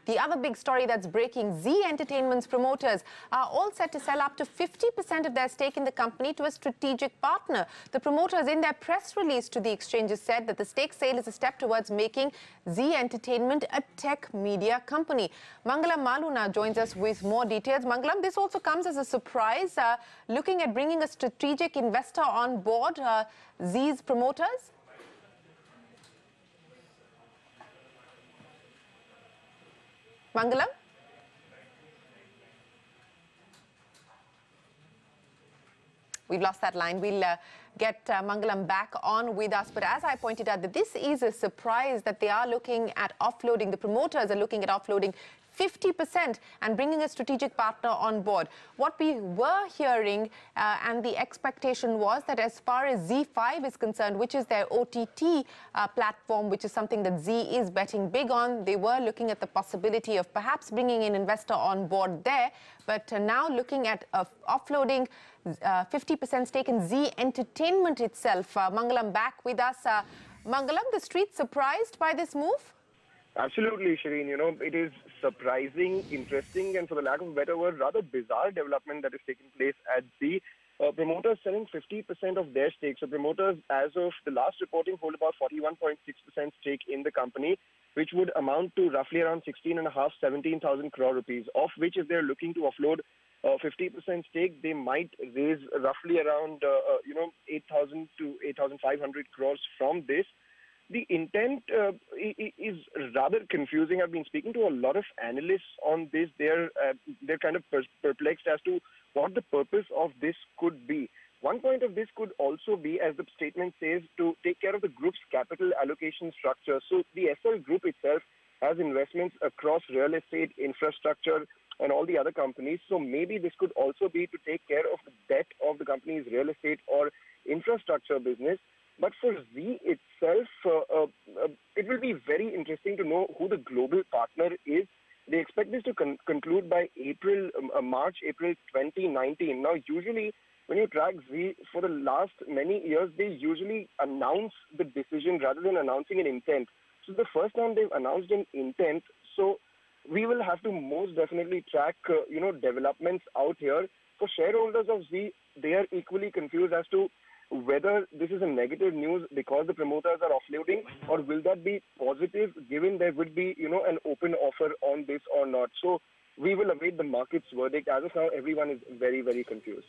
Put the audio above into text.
The other big story that's breaking, Zee Entertainment's promoters are all set to sell up to 50% of their stake in the company to a strategic partner. The promoters, in their press release to the exchanges, said that the stake sale is a step towards making Zee Entertainment a tech media company. Mangalam Maloo now joins us with more details. Mangalam, this also comes as a surprise, looking at bringing a strategic investor on board Zee's promoters. Mangalam? We've lost that line. We'll get Mangalam back on with us. But as I pointed out, that this is a surprise that they are looking at offloading. The promoters are looking at offloading 50% and bringing a strategic partner on board. What we were hearing and the expectation was that as far as ZEE5 is concerned, which is their OTT platform, which is something that Zee is betting big on, they were looking at the possibility of perhaps bringing an investor on board there. But now looking at offloading 50% stake in Zee Entertainment itself. Mangalam back with us. Mangalam, the street surprised by this move? Absolutely, Shireen. You know, it is surprising, interesting, and for the lack of a better word, rather bizarre development that is taking place at Zee. Promoters selling 50% of their stake. So promoters, as of the last reporting, hold about 41.6% stake in the company, which would amount to roughly around 17,000 crore rupees, of which if they're looking to offload 50% stake, they might raise roughly around, 8,000 to 8,500 crores from this. The intent is rather confusing. I've been speaking to a lot of analysts on this. They're kind of perplexed as to what the purpose of this could be. One point of this could also be, as the statement says, to take care of the group's capital allocation structure. So the SL group itself has investments across real estate, infrastructure, and all the other companies. So maybe this could also be to take care of the debt of the company's real estate or infrastructure business. But for Zee itself, it will be very interesting to know who the global partner is. They expect this to conclude by March, April 2019. Now, usually, when you track Zee for the last many years, they usually announce the decision rather than announcing an intent. So the first time they've announced an intent, so we will have to most definitely track, developments out here. For shareholders of Zee, they are equally confused as to whether this is a negative news because the promoters are offloading, or will that be positive given there would be, an open offer on this or not. So we will await the market's verdict. As of now, everyone is very, very confused.